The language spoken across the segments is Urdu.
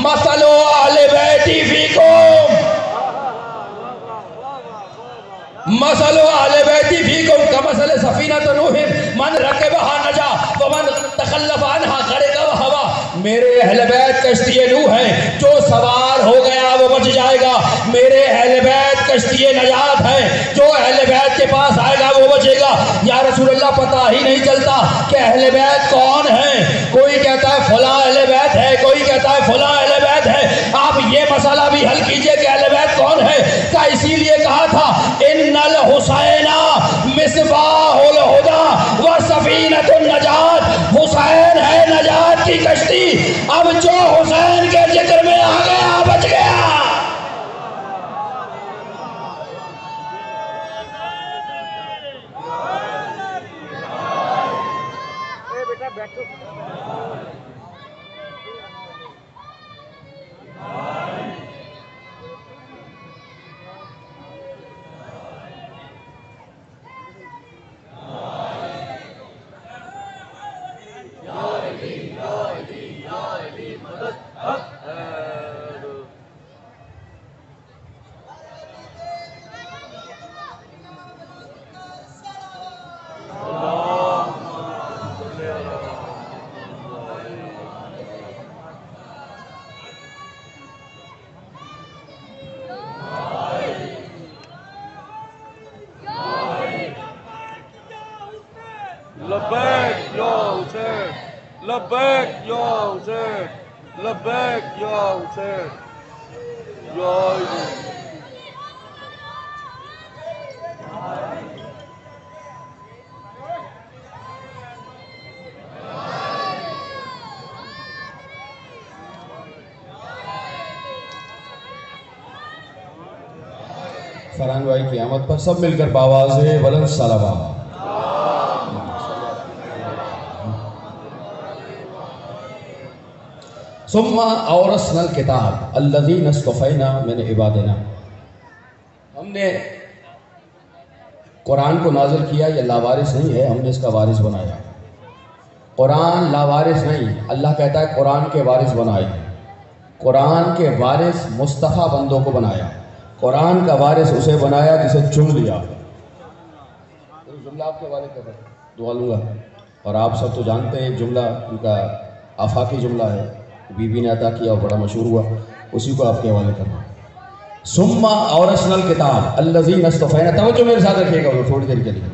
مثل اہل بیتی فیکم، مثل اہل بیتی فیکم کمثل سفینۃ نوح من رکبها نجا ومن تخلف عنها غرق وہوا۔ میرے اہل بیت کشتی نوح ہے، جو سوار ہو گیا وہ بچ جائے گا۔ میرے اہل بیت کشتی نجات ہے، جو اہل بیت کے پاس آئے گا وہ بچے گا۔ یا رسول اللہ پتہ ہی نہیں چلتا کہ اہل بیت کون ہے، کوئی کہتا ہے فلاں اہل بیت ہے، کوئی کہتا ہے فلاں اہل بیت ہے۔ آپ یہ مسئلہ بھی حل کیجئے کہ اہل بیت کون ہے۔ کا اسی لیے کہا تھا ان الحسین مصباح الہدی و سفینۃ النجات، حسین ہے نجات کی کشتی، اب جو حسین کے ذکر میں آ گیا بچ گیا۔ لبیک یا حسین، لبیک یا حسین، لبیک یا حسین، یا علی۔ فرحان بھائی کی آمد پر سب مل کر باواز بلند صلوات۔ ثم اورثنا الکتاب الذین اصطفینا من عبادنا، ہم نے قرآن کو نازل کیا، یہ لاوارث نہیں ہے، ہم نے اس کا وارث بنایا۔ قرآن لاوارث نہیں، اللہ کہتا ہے قرآن کے وارث بنائے۔ قرآن کے وارث مصطفیٰ بندوں کو بنایا، قرآن کا وارث اسے بنایا جسے چن لیا۔ جملہ آپ کے حوالے کر دعا لوں گا، اور آپ سب تو جانتے ہیں جملہ ان کا آفاقی جملہ ہے، بی بی نے عطا کیا اور بڑا مشہور ہوا، اسی کو آپ کے حوالے کرنا۔ ثم اورثنا الکتاب الذین اصطفینا، توجہ میرے ساتھ رکھیے گا تھوڑی دیر کے لیے۔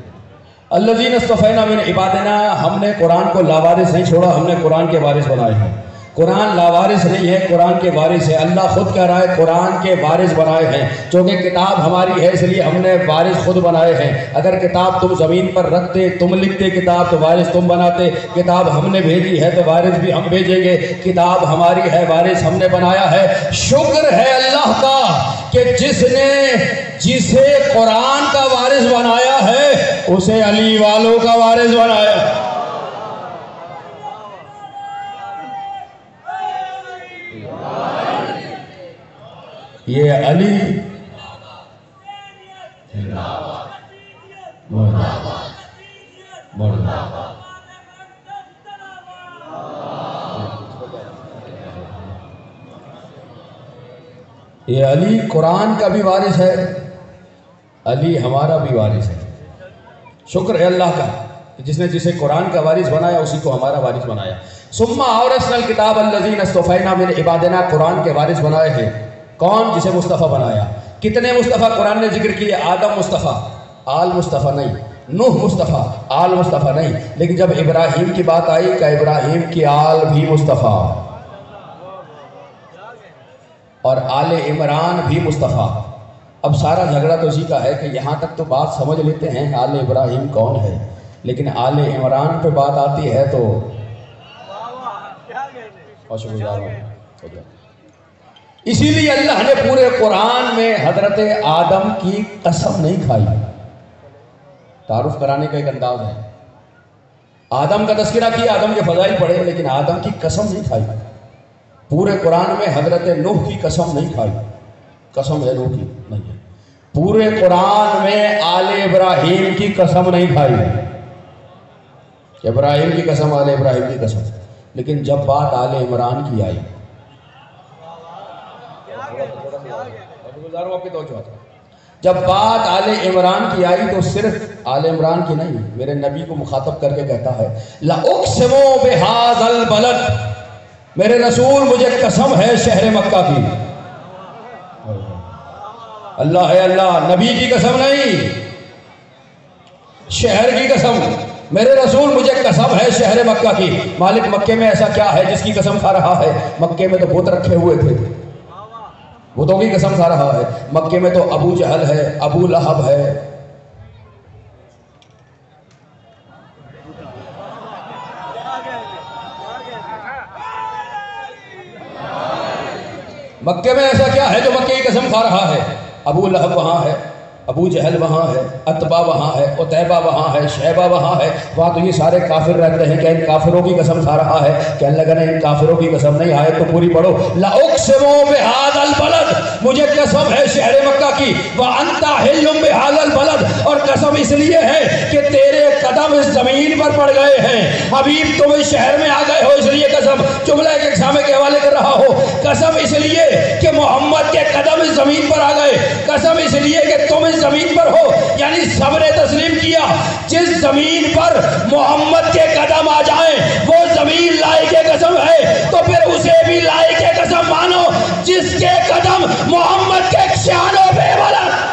الذین اصطفینا من عبادنا، ہم نے قرآن کو لاوارث نہیں چھوڑا، ہم نے قرآن کے وارث بنائے ہیں۔ قرآن لاوارث نہیں ہے، قرآن کے وارث ہے۔ اللہ خود کہہ رہا ہے قرآن کے وارث بنائے ہیں، چونکہ کتاب ہماری ہے اس لیے ہم نے وارث خود بنائے ہیں۔ اگر کتاب تم زمین پر رکھتے، تم لکھتے کتاب تو وارث تم بناتے، کتاب ہم نے بھیجی ہے تو وارث بھی ہم بھیجیں گے۔ کتاب ہماری ہے، وارث ہم نے بنایا ہے۔ شکر ہے اللہ کا کہ جسے قرآن کا وارث بنایا ہے اسے علی والوں کا وارث بنایا۔ یہ علی یہ علی قرآن کا بھی وارث ہے، علی ہمارا بھی وارث ہے۔ شکر ہے اللہ کا جس نے جسے قرآن کا وارث بنایا اسی کو ہمارا وارث بنایا۔ ثم اورثنا الکتاب الذین اصطفینا من عبادنا، قرآن کے وارث بنائے ہیں۔ کون؟ جسے مصطفیٰ بنایا۔ کتنے مصطفیٰ قرآن نے ذکر کیے؟ آدم مصطفیٰ، آل مصطفیٰ نہیں، نوح مصطفیٰ، آل مصطفیٰ نہیں، لیکن جب ابراہیم کی بات آئی کہ ابراہیم کی آل بھی مصطفیٰ، اور آل عمران بھی مصطفیٰ۔ اب سارا جھگڑا تو اسی کا ہے کہ یہاں تک تو بات سمجھ لیتے ہیں کہ آل ابراہیم کون ہے، لیکن آل عمران پہ بات آتی ہے تو اسی لیے اللہ نے پورے قرآن میں حضرت آدم کی قسم نہیں کھائی۔ تعارف کرانے کا ایک انداز ہے، آدم کا تذکرہ کیا، آدم کے فضائل پڑھے، لیکن آدم کی قسم نہیں کھائی۔ پورے قرآن میں حضرت نوح کی قسم نہیں کھائی، قسم ہے نوح کی نہیں ہے۔ پورے قرآن میں آل ابراہیم کی قسم نہیں کھائی، ابراہیم کی قسم، آل ابراہیم کی قسم، لیکن جب بات آل عمران کی آئی آپ کی توجہ آتا ہے۔ جب بات آل عمران کی آئی تو صرف آل عمران کی نہیں، میرے نبی کو مخاطب کر کے کہتا ہے لَأُقْسِمُ بِهَذَا الْبَلَدِ، میرے رسول مجھے قسم ہے شہر مکہ کی۔ اللہ ہے اللہ، نبی کی قسم نہیں، شہر کی قسم۔ میرے رسول مجھے قسم ہے شہر مکہ کی۔ مالک مکے میں ایسا کیا ہے جس کی قسم کھا رہا ہے؟ مکے میں تو بت رکھے ہوئے تھے، بتوں کی قسم کھا رہا ہے۔ مکے میں تو ابو جہل ہے، ابو لہب ہے، مکے میں ایسا کیا ہے جو مکے کی قسم کھا رہا ہے؟ ابو لہب وہاں ہے، ابو جہل وہاں ہے، عتبہ وہاں ہے، عتیبہ وہاں ہے، شیبہ وہاں ہے۔ وہاں تو یہ سارے کافر رہتے ہیں، کیا ان کافروں کی قسم کھا رہا ہے؟ کہنے لگا نہیں، ان کافروں کی قسم نہیں، آئے تو پوری پڑھو لَأُقْسِمُ بِهَذَا الْبَلَدِ، مجھے قسم ہے شہر مکہ کی، وَأَنْتَ حِلٌّ بِهَذَا الْبَلَدِ، اور قسم اس لیے ہے کہ تیرے قدم اس زمین پر پڑ گئے ہیں، حبیب تم اس شہر میں آ گئے ہو، اس لیے قسم۔ جملہ کے سامنے کے حوالے کر رہا ہو، قسم اس لیے کہ محمد کے قدم اس زمین پر آ گئے، قسم اس لیے کہ تم اس زمین پر ہو، یعنی سب نے تسلیم کیا جس زمین پر محمد کے قدم آ جائیں وہ زمین لائق قسم ہے، تو پھر اسے بھی لائق قسم مانو جس کے قدم محمد کے شانوں پہ بلند۔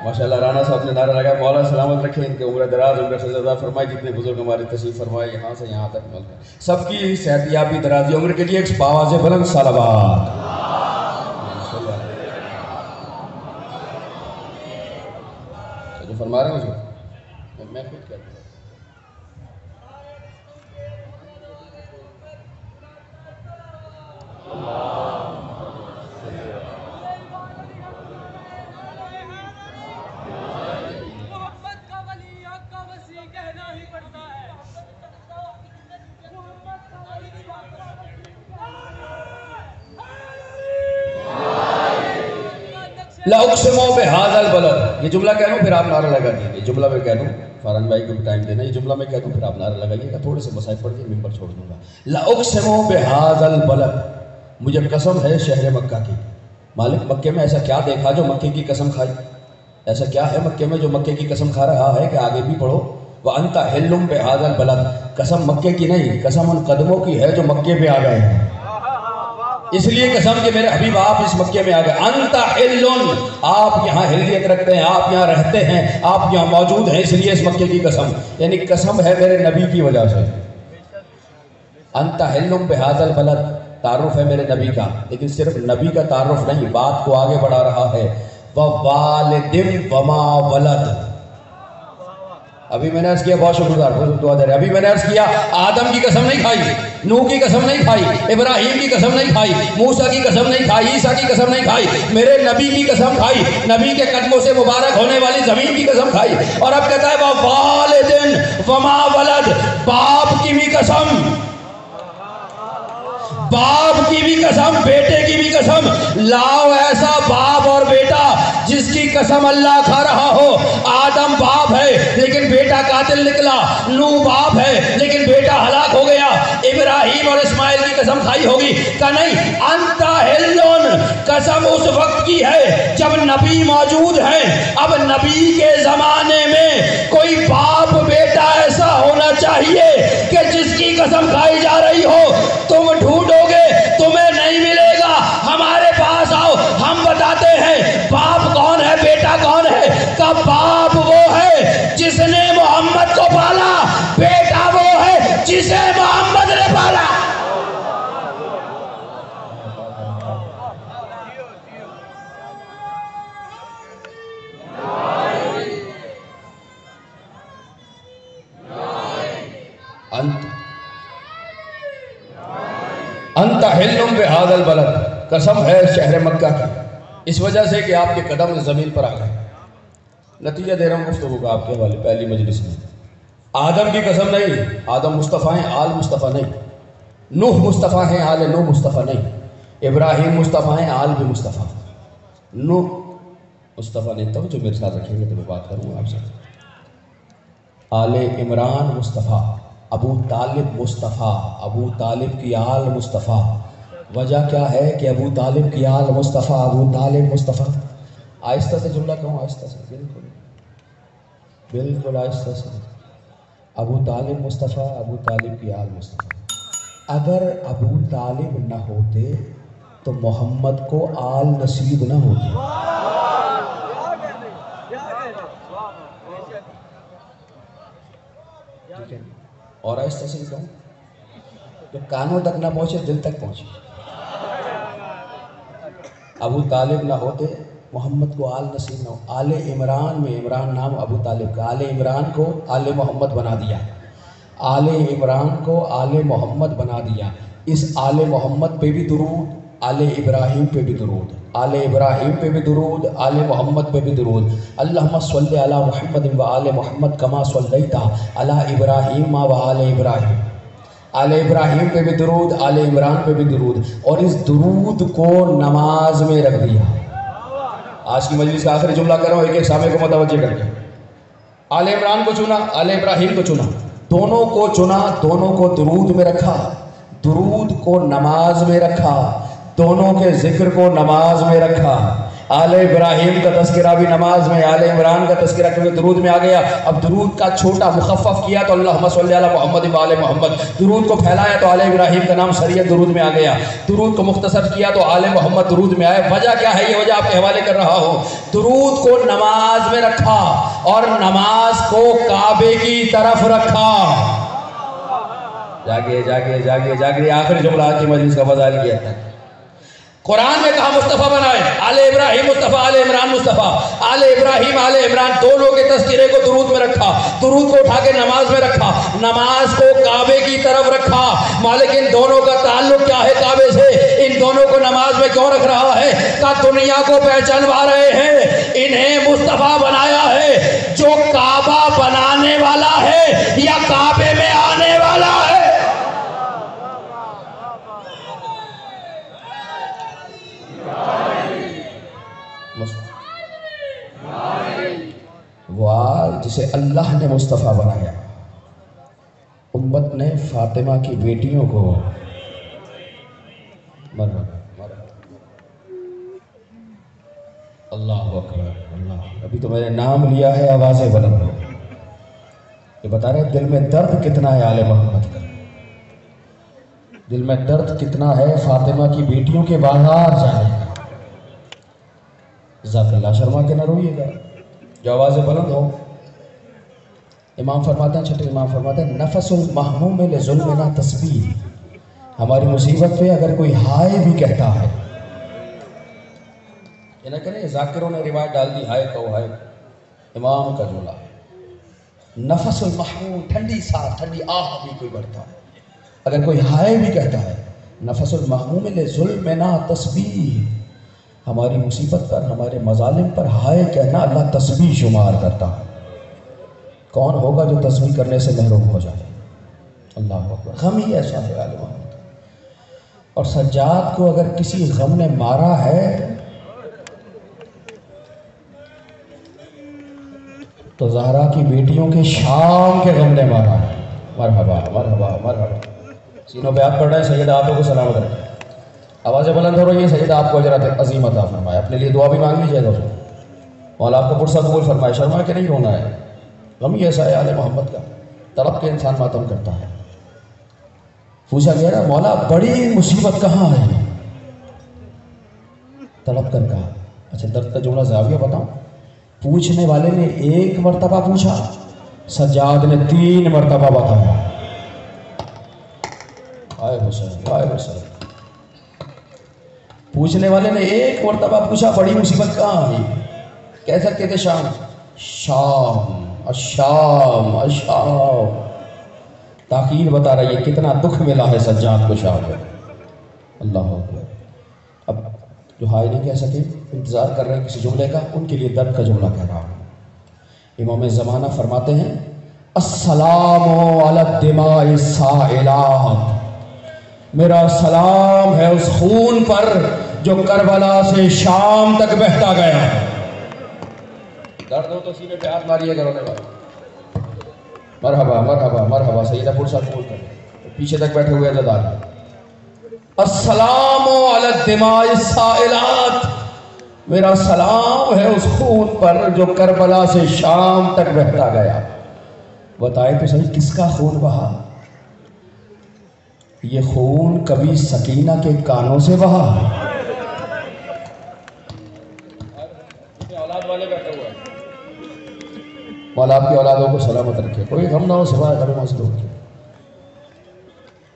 ماشاءاللہ رانا صاحب نے نعرہ لگا، مولا سلامت رکھے، ان کے عمر دراز، عمر سے زیادہ فرمائے، جتنے بزرگ ہمارے تشریف فرمائے یہاں سے یہاں تک ملک سب کی صحت یابی درازی عمر کے لیے ایک آواز بلند صلوات۔ جو فرما رہے ہیں اس میں خود کہتا ہوں لَأُقْسِمُ بِهَذَا الْبَلَدِ، یہ جملہ کہہ لوں پھر آپ نعرہ لگا دیجیے، جملہ میں کہہ دوں، فارن بھائی کو بھی ٹائم دینا، یہ جملہ میں کہہ دوں پھر آپ نعرہ لگائیے گا، تھوڑے سے مسائل پڑھ کے ممبر چھوڑ دوں گا۔ لَأُقْسِمُ بِهَذَا الْبَلَدِ، مجھے قسم ہے شہر مکہ کی۔ مالک مکے میں ایسا کیا دیکھا جو مکے کی قسم کھائی؟ ایسا کیا ہے مکے میں جو مکے کی قسم کھا رہا ہے کہ آگے بھی پڑھو وَأَنْتَ حِلٌّ بِهَذَا الْبَلَدِ، قسم مکے کی نہیں، قسم ان قدموں کی ہے جو مکے پہ آ گئے ہیں، اس لیے قسم کہ میرے حبیب آپ اس مکے میں آ گئے۔ انت حل، آپ یہاں حلیت رکھتے ہیں، آپ یہاں رہتے ہیں، آپ یہاں موجود ہیں، اس لیے اس مکے کی قسم، یعنی قسم ہے میرے نبی کی وجہ سے۔ انت حل بہذا البلد، تعارف ہے میرے نبی کا، لیکن صرف نبی کا تعارف نہیں، بات کو آگے بڑھا رہا ہے ووالد وما ولد۔ ابھی میں نے عرض کیا، بہت شکر گزار، بہت دعا دے رہے، ابھی میں نے عرض کیا آدم کی قسم نہیں کھائی، نوح کی قسم نہیں کھائی، ابراہیم کی قسم نہیں کھائی، موسیٰ کی قسم نہیں کھائی، عیسیٰ کی قسم نہیں کھائی، میرے نبی کی قسم کھائی، نبی کے قدموں سے مبارک ہونے والی زمین کی قسم کھائی، اور اب کہتا ہے ووالد وما ولد، باپ کی بھی قسم، باپ کی بھی قسم، بیٹے کی بھی قسم، لاؤ ایسا باپ اور بیٹا جس کی قسم اللہ کھا رہا ہو۔ آدم باپ ہے لیکن بیٹا قاتل نکلا، نوح باپ ہے لیکن بیٹا ہلاک ہو گیا، ابراہیم اور اسماعیل کی قسم کھائی ہوگی کہ نہیں؟ انت حلون، قسم اس وقت کی ہے جب نبی موجود ہیں۔ اب نبی کے زمانے میں کوئی باپ بیٹا ایسا ہونا چاہیے کہ جس کی قسم کھائی جا رہی ہو، تم ڈھونڈو گے تمہیں نہیں ملے گا، ہمارے پاس آؤ، ہم بتاتے ہیں باپ کون ہے، بیٹا کون ہے۔ کہ باپ وہ ہے جس نے محمد کو پالا، بیٹا وہ ہے جسے محمد نے پالا۔ انت حل بہذا البلد، قسم ہے شہر مکہ کی، اس وجہ سے کہ آپ کے قدم زمین پر آ گئے۔ نتیجہ دے رہا ہوں گفتگو کا آپ کے حوالے پہلی مجلس میں۔ آدم کی قسم نہیں، آدم مصطفیٰ ہیں، آل مصطفیٰ نہیں، نوح مصطفیٰ ہیں، آل نوح مصطفیٰ نہیں، ابراہیم مصطفیٰ ہیں، آل بھی مصطفیٰ. نو مصطفیٰ نہیں تو جو میرے ساتھ رکھیں گے تو میں بات کروں گا آپ سے. آل عمران مصطفیٰ، ابو طالب مصطفیٰ، ابو طالب کی آل مصطفیٰ. وجہ کیا ہے کہ ابو طالب کی آل مصطفیٰ، ابو طالب مصطفیٰ. آہستہ سے جملہ کہوں، آہستہ سے، بالکل بالکل آہستہ سے. ابو طالب مصطفیٰ، ابو طالب کی آل مصطفیٰ. اگر ابو طالب نہ ہوتے تو محمد کو آل نصیب نہ ہوتی. ٹھیک ہے، اور آہستہ سے کہوں، جو کانوں تک نہ پہنچے دل تک پہنچے. ابو طالب نہ ہوتے محمد کو آل نصیب نہ ہو. آل عمران میں، عمران نام ابو طالب کا، آل عمران کو آل محمد بنا دیا. آل عمران کو آل محمد بنا دیا. اس آل محمد پہ بھی درود، آل ابراہیم پہ بھی درود، آل ابراہیم پہ بھی درود، آل محمد پہ بھی درود. اللہم صلی علی محمد و آل محمد کما صلیت علی ابراہیم و آل ابراہیم. آل ابراہیم پہ بھی درود، آل عمران پہ بھی درود. اور اس درود کو نماز میں رکھ دیا. آج کی مجلس کا آخری جملہ کر رہا ہوں، ایک ایک سامنے کو متوجہ کر کے. آل عمران کو چنا، آل ابراہیم کو چنا، دونوں کو چنا، دونوں کو درود میں رکھا، درود کو نماز میں رکھا، دونوں کے ذکر کو نماز میں رکھا. آل ابراہیم کا تذکرہ بھی نماز میں، آل عمران کا تذکرہ کیونکہ درود میں آ گیا. اب درود کا چھوٹا مخفف کیا تو اللہم صلی علی محمد و آل محمد. درود کو پھیلایا تو آل ابراہیم کا نام سریعت درود میں آ گیا. درود کو مختصر کیا تو آل محمد درود میں آئے. وجہ کیا ہے؟ یہ وجہ آپ کے حوالے کر رہا ہوں. درود کو نماز میں رکھا اور نماز کو کعبے کی طرف رکھا. جاگے جاگے جاگے جاگے. آخری جملہ آج کی مجلس کا فضائل کیا تھا. قرآن میں کہا مصطفیٰ بنائے، آل ابراہیم مصطفیٰ، آل عمران مصطفیٰ. آل ابراہیم آل عمران دونوں کے تذکرے کو درود میں رکھا، درود کو اٹھا کے نماز میں رکھا، نماز کو کعبے کی طرف رکھا. مالک ان دونوں کا تعلق کیا ہے کعبے سے؟ ان دونوں کو نماز میں کیوں رکھ رہا ہے؟ کہ دنیا کو پہچانوا رہے ہیں انہیں مصطفیٰ بنایا ہے جو کعبہ بنانے والا ہے یا کعبے میں آنے والا ہے. وہ آل جسے اللہ نے مصطفیٰ بنایا. امت نے فاطمہ کی بیٹیوں کو اللہ اکبر اللہ. ابھی تو میں نے نام لیا ہے، آوازیں بلند ہو. یہ بتا رہے دل میں درد کتنا ہے آل محمد کا، دل میں درد کتنا ہے فاطمہ کی بیٹیوں کے بازار جانے کا. ذات اللہ شرما کے نہ روئیے گا، جو آوازیں بلند ہو. امام فرماتے ہیں، چھٹے امام فرماتے ہیں، نفس المحموم لظلمنا تسبیح. ہماری مصیبت پہ اگر کوئی ہائے بھی کہتا ہے، یہ نہ کریں ذاکروں نے روایت ڈال دی ہائے کہو ہائے. امام کا جملہ نفس المحموم، ٹھنڈی سانس، ٹھنڈی آہ بھی کوئی بڑھتا ہے، اگر کوئی ہائے بھی کہتا ہے، نفس المحموم لظلمنا تسبیح. ہماری مصیبت پر، ہمارے مظالم پر ہائے کہنا اللہ تسبیح شمار کرتا ہے. کون ہوگا جو تسبیح کرنے سے محروم ہو جائے؟ اللہ اکبر. غم ہی ایسا ہے آل محمد. اور سجاد کو اگر کسی غم نے مارا ہے تو زہرا کی بیٹیوں کے شام کے غم نے مارا ہے. مرحبا مرحبا مرحبا. سینوں پہ ہاتھ پڑ رہے ہیں. سید آپ کو سلامت رکھیں. آوازیں بلند ہو رہی ہیں. سید آپ کو اجرات عظیم عطا فرمائے. اپنے لیے دعا بھی مانگ لیجیے گا. مولا آپ کو پرسہ قبول فرمائے. شرما کے نہیں رونا ہے. غم ہی ایسا ہے آل محمد کا، تڑپ کے انسان ماتم کرتا ہے. پوچھا گیا نا مولا بڑی مصیبت کہاں ہے؟ تڑپ کر کہا. اچھا درد کا جملہ زاویہ بتاؤں. پوچھنے والے نے ایک مرتبہ پوچھا، سجاد نے 3 مرتبہ بتایا. آئے حسین آئے حسین. پوچھنے والے نے ایک مرتبہ پوچھا بڑی مصیبت کہاں آئی؟ کہہ سکتے تھے شام، شام الشام الشام. تاخیر بتا رہی ہے کتنا دکھ ملا ہے سجاد کو شام میں. اللہ اکبر. اب جو ہائے نہیں کہہ سکے، انتظار کر رہے ہیں کسی جملے کا، ان کے لیے درد کا جملہ کہہ رہا ہوں. امام زمانہ فرماتے ہیں السلام علی الدماء السائلات میرا سلام ہے اس خون پر جو کربلا سے شام تک بہتا گیا. درد ہو تو سینے پہ ہاتھ ماریے گا رونے والا. مرحبا مرحبا مرحبا. سیدہ پرسا قبول کریں. پیچھے تک بیٹھے ہوئے عزت آ. السلام علی الدماء السائلات. میرا سلام ہے اس خون پر جو کربلا سے شام تک بہتا گیا. بتائے تو صحیح کس کا خون بہا؟ یہ خون کبھی سکینہ کے کانوں سے بہا؟ اولاد والے بیٹھے ہوئے مولا آپ کی اولادوں کو سلامت رکھے. کوئی غم نہ ہو سوائے غم مظلوم کے.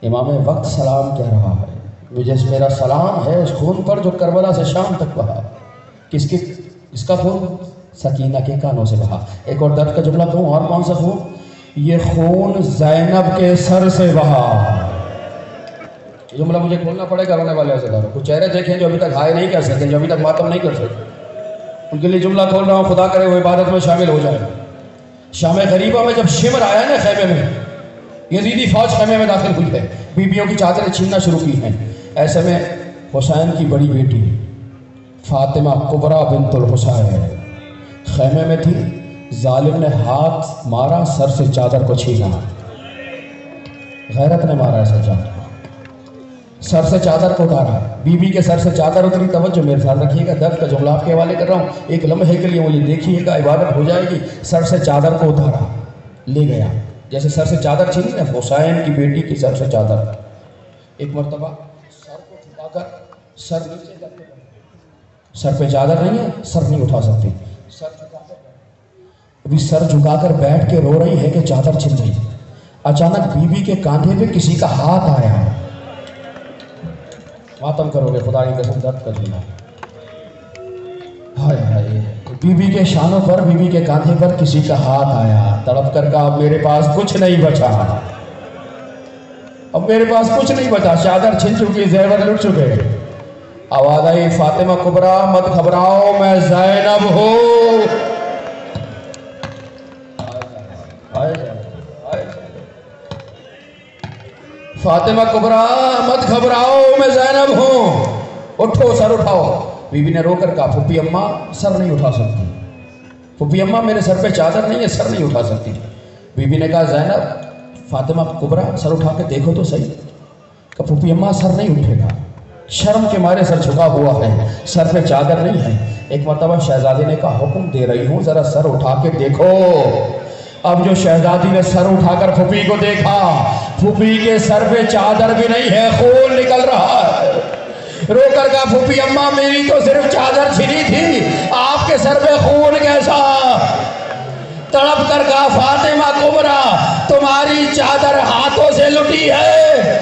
امام وقت سلام کہہ رہا ہے مجھے میرا سلام ہے اس خون پر جو کربلا سے شام تک بہا. کس کا خون؟ سکینہ کے کانوں سے بہا. ایک اور درد کا جملہ کہوں. اور کون سا خون؟ یہ خون زینب کے سر سے بہا. یہ جملہ مجھے کھولنا پڑے گا رونے والے عزیزانوں. کچھ چہرے دیکھیں جو ابھی تک ہائے نہیں کہہ سکتے, جو ابھی تک ماتم نہیں کر سکتے, ان کے لیے جملہ کھول رہا ہوں. خدا کرے وہ عبادت میں شامل ہو جائے. شام غریبہ میں جب شمر آیا نا خیمے میں, یزیدی فوج خیمے میں داخل ہوئی ہے, بیویوں کی چادریں چھیننا شروع کی ہیں. ایسے میں حسین کی بڑی بیٹی فاطمہ کبریٰ بنت الحسین خیمے میں تھی. ظالم نے ہاتھ مارا, سر سے چادر کو چھینا. غیرت نے مارا ایسا چادر, سر سے چادر کو اتارا. بی کے سر سے چادر اتری. توجہ میرے ساتھ رکھیے گا, درد کا جملہ آپ کے حوالے کر رہا ہوں. ایک لمحے کے لیے مجھے دیکھیے گا, عبادت ہو جائے گی. سر سے چادر کو اتارا, لے گیا. جیسے سر سے چادر چھینی نا حسین کی بیٹی کی سر سے چادر. ایک مرتبہ سر کو جھکا کر سر نیچے کر کے, سر پہ چادر نہیں ہے, سر نہیں اٹھا سکتی. سر جھکا کر ابھی سر جھکا کر بیٹھ کے رو رہی ہے کہ چادر چھن گئی. اچانک بی کے کاندھے پہ کسی کا ہاتھ آیا. ماتم کرو گے خدا کی قسم, درد کر لینا. ہائے ہائے. بی کے شانوں پر, بی کے کاندھے پر کسی کا ہاتھ آیا. تڑپ کر کہا اب میرے پاس کچھ نہیں بچا, اب میرے پاس کچھ نہیں بچا. چادر چھن چکی, زیور لٹ چکے. آواز آئی فاطمہ کبریٰ مت گھبراؤ میں زینب ہوں. فاطمہ کبریٰ مت گھبراؤ میں زینب ہوں. اٹھو سر اٹھاؤ. بی نے رو کر کہا پھوپھی اماں سر نہیں اٹھا سکتی. پھوپھی اماں میرے سر پہ چادر نہیں ہے, سر نہیں اٹھا سکتی. بی نے کہا زینب فاطمہ کبریٰ سر اٹھا کے دیکھو تو صحیح. کہ پھوپھی اماں سر نہیں اٹھے گا, شرم کے مارے سر جھکا ہوا ہے, سر پہ چادر نہیں ہے. ایک مرتبہ شہزادی نے کہا حکم دے رہی ہوں ذرا سر اٹھا کے دیکھو. اب جو شہزادی نے سر اٹھا کر پھوپھی کو دیکھا, پھوپھی کے سر پہ چادر بھی نہیں ہے, خون نکل رہا ہے. رو کر کہا پھوپھی اماں میری تو صرف چادر چھنی تھی, آپ کے سر پہ خون کیسا؟ تڑپ کر کہا فاطمہ کبریٰ تمہاری چادر ہاتھوں سے لٹی ہے,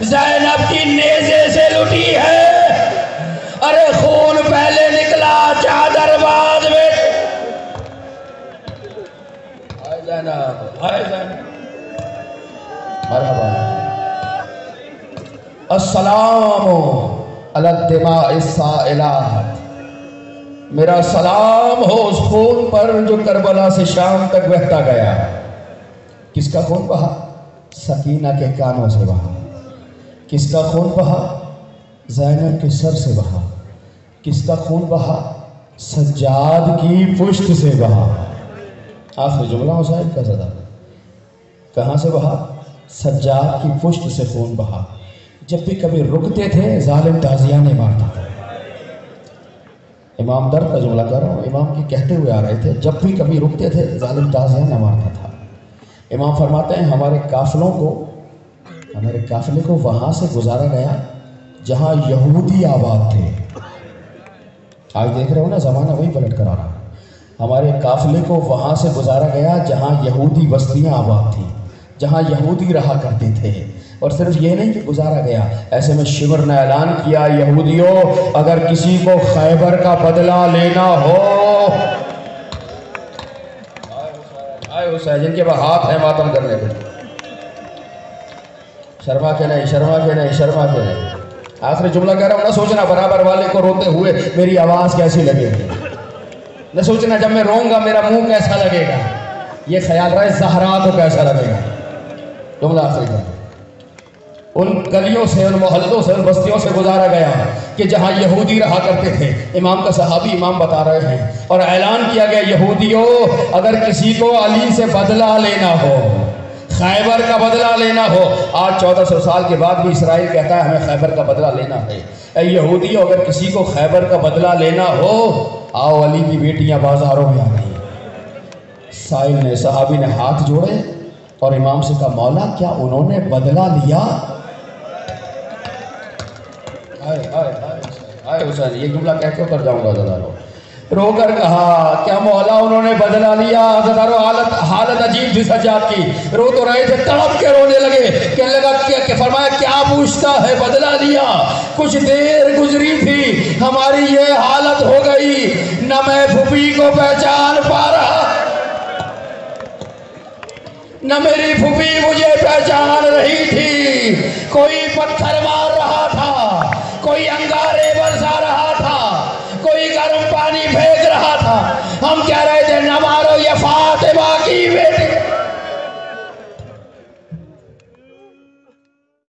زینب کی نیزے سے لٹی ہے. ارے خون پہلے نکلا, چادر بعد میں. مرحبا. السلام علی الدماء السائلات. میرا سلام ہو اس خون پر جو کربلا سے شام تک بہتا گیا. کس کا خون بہا؟ سکینہ کے کانوں سے بہا. کس کا خون بہا؟ زینب کے سر سے بہا. کس کا خون بہا؟ سجاد کی پشت سے بہا. آخری جملہ حسین کا زدہ. کہاں سے بہا؟ سجاد کی پشت سے خون بہا. جب بھی کبھی رکتے تھے ظالم تازیانے مارتا تھا. امام درد کا جملہ کر رہا ہوں, امام کی کہتے ہوئے آ رہے تھے جب بھی کبھی رکتے تھے ظالم تازیانے مارتا تھا. امام فرماتے ہیں ہمارے قافلے کو وہاں سے گزارا گیا جہاں یہودی آباد تھے. آج دیکھ رہے ہو نا زمانہ وہی پلٹ کر آ رہا. ہمارے قافلے کو وہاں سے گزارا گیا جہاں یہودی بستیاں آباد تھیں, جہاں یہودی رہا کرتے تھے. اور صرف یہ نہیں کہ گزارا گیا, ایسے میں شمر نے اعلان کیا یہودیوں اگر کسی کو خیبر کا بدلہ لینا ہو. آئے حسین جن کے وہ ہاتھ ہیں ماتم کرنے کے, شرما کے نہیں, شرما کے نہیں, شرما کے نہیں. آخری جملہ کہہ رہا ہوں, نہ سوچنا برابر والے کو روتے ہوئے میری آواز کیسی لگے گی, نہ سوچنا جب میں روؤں گا میرا منہ کیسا لگے گا, یہ خیال رہے زہرا کو کیسا لگے گا. جملہ آخری کا ان گلیوں سے، ان محلوں سے، ان بستیوں سے گزارا گیا کہ جہاں یہودی رہا کرتے تھے۔ امام کا صحابی امام بتا رہے ہیں، اور اعلان کیا گیا یہودیوں اگر کسی کو علی سے بدلہ لینا ہو، خیبر کا بدلہ لینا ہو، آج 1400 سال کے بعد بھی اسرائیل کہتا ہے ہمیں خیبر کا بدلہ لینا ہے، اے یہودیوں اگر کسی کو خیبر کا بدلہ لینا ہو آؤ علی کی بیٹیاں بازاروں میں آ گئی۔ سائل نے، صحابی نے ہاتھ جوڑے اور امام سے کہا مولا کیا انہوں نے بدلہ لیا؟ حسین یہ جملہ کہہ کے اتر جاؤں گا زدارو، رو کر کہا کیا مولا انہوں نے بدلہ لیا؟ زدارو حالت عجیب تھی سجاد کی، رو تو رہے تھے، تڑپ کے رونے لگے، کہنے لگا کہ فرمایا کیا پوچھتا ہے بدلہ لیا؟ کچھ دیر گزری تھی ہماری یہ حالت ہو گئی، نہ میں پھوپھی کو پہچان پا رہا، نہ میری پھوپھی مجھے پہچان رہی تھی، کوئی پتھر مار رہا تھا، کوئی انگارے برسا رہا تھا، کوئی گرم پانی پھینک رہا تھا، ہم کہہ رہے تھے نہ مارو یہ فار